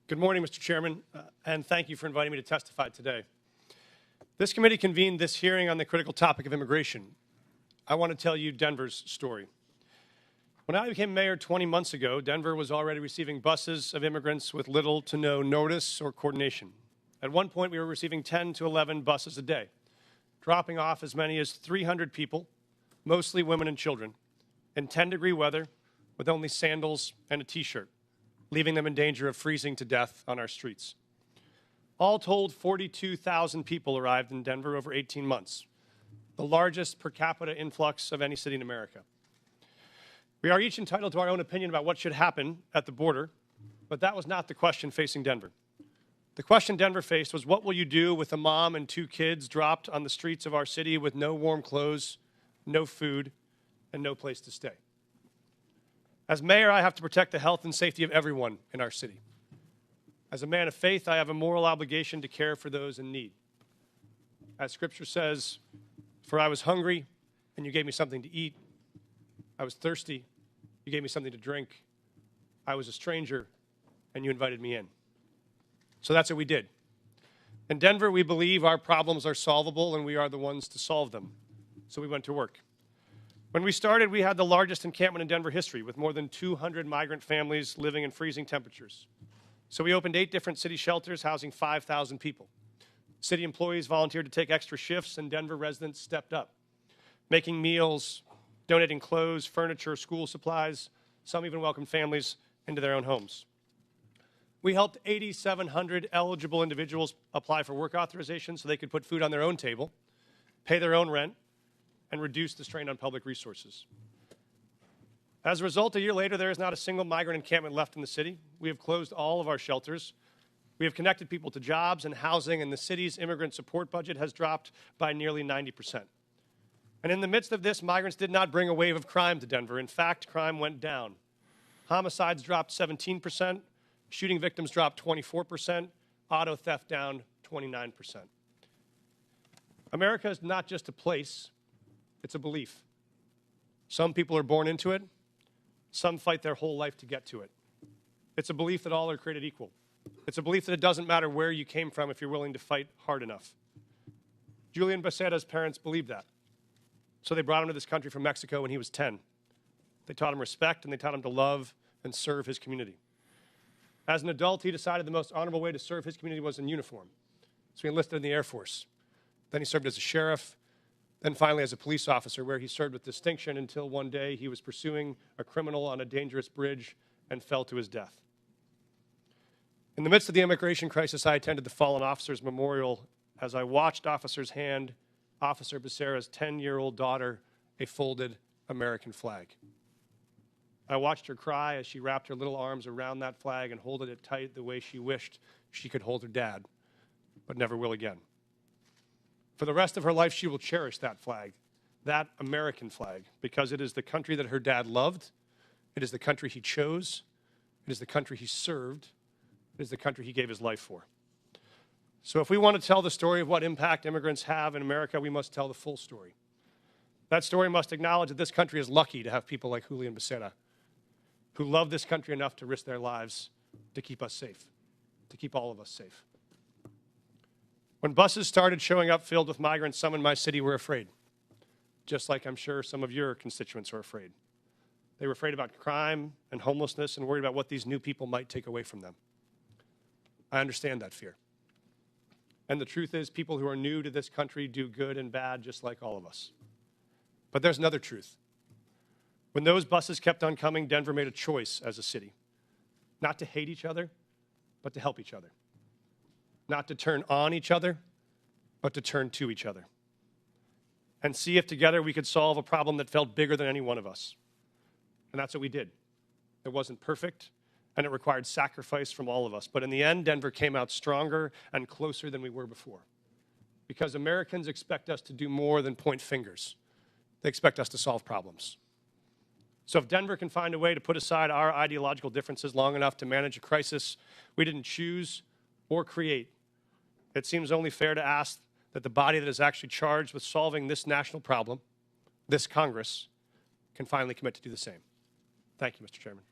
Good morning, Mr. Chairman, and thank you for inviting me to testify today. This committee convened this hearing on the critical topic of immigration. I want to tell you Denver's story. When I became mayor 20 months ago, Denver was already receiving buses of immigrants with little to no notice or coordination. At one point, we were receiving 10 to 11 buses a day, dropping off as many as 300 people, mostly women and children, in 10-degree weather with only sandals and a T-shirt, leaving them in danger of freezing to death on our streets. All told, 42,000 people arrived in Denver over 18 months, the largest per capita influx of any city in America. We are each entitled to our own opinion about what should happen at the border, but that was not the question facing Denver. The question Denver faced was, what will you do with a mom and 2 kids dropped on the streets of our city with no warm clothes, no food, and no place to stay? As mayor, I have to protect the health and safety of everyone in our city. As a man of faith, I have a moral obligation to care for those in need. As Scripture says, "For I was hungry, and you gave me something to eat. I was thirsty, you gave me something to drink. I was a stranger, and you invited me in." So that's what we did. In Denver, we believe our problems are solvable, and we are the ones to solve them. So we went to work. When we started, we had the largest encampment in Denver history, with more than 200 migrant families living in freezing temperatures. So we opened 8 different city shelters housing 5,000 people. City employees volunteered to take extra shifts, and Denver residents stepped up, making meals, donating clothes, furniture, school supplies. Some even welcomed families into their own homes. We helped 8,700 eligible individuals apply for work authorization so they could put food on their own table, pay their own rent, and reduce the strain on public resources. As a result, a year later, there is not a single migrant encampment left in the city. We have closed all of our shelters. We have connected people to jobs and housing, and the city's immigrant support budget has dropped by nearly 90%. And in the midst of this, migrants did not bring a wave of crime to Denver. In fact, crime went down. Homicides dropped 17%, shooting victims dropped 24%, auto theft down 29%. America is not just a place, it's a belief. Some people are born into it. Some fight their whole life to get to it. It's a belief that all are created equal. It's a belief that it doesn't matter where you came from if you're willing to fight hard enough. Julian Becerra's parents believed that. So they brought him to this country from Mexico when he was 10. They taught him respect, and they taught him to love and serve his community. As an adult, he decided the most honorable way to serve his community was in uniform. So he enlisted in the Air Force. Then he served as a sheriff, then finally as a police officer, where he served with distinction until one day he was pursuing a criminal on a dangerous bridge and fell to his death. In the midst of the immigration crisis, I attended the Fallen Officers Memorial as I watched officers hand Officer Becerra's 10-year-old daughter a folded American flag. I watched her cry as she wrapped her little arms around that flag and holded it tight the way she wished she could hold her dad, but never will again. For the rest of her life, she will cherish that flag, that American flag, because it is the country that her dad loved, it is the country he chose, it is the country he served, it is the country he gave his life for. So if we want to tell the story of what impact immigrants have in America, we must tell the full story. That story must acknowledge that this country is lucky to have people like Julian Becerra, who love this country enough to risk their lives to keep us safe, to keep all of us safe. When buses started showing up filled with migrants, some in my city were afraid, just like I'm sure some of your constituents are afraid. They were afraid about crime and homelessness and worried about what these new people might take away from them. I understand that fear. And the truth is, people who are new to this country do good and bad just like all of us. But there's another truth. When those buses kept on coming, Denver made a choice as a city, not to hate each other, but to help each other. Not to turn on each other, but to turn to each other. And see if together we could solve a problem that felt bigger than any one of us. And that's what we did. It wasn't perfect, and it required sacrifice from all of us. But in the end, Denver came out stronger and closer than we were before. Because Americans expect us to do more than point fingers. They expect us to solve problems. So if Denver can find a way to put aside our ideological differences long enough to manage a crisis we didn't choose or create, it seems only fair to ask that the body that is actually charged with solving this national problem, this Congress, can finally commit to do the same. Thank you, Mr. Chairman.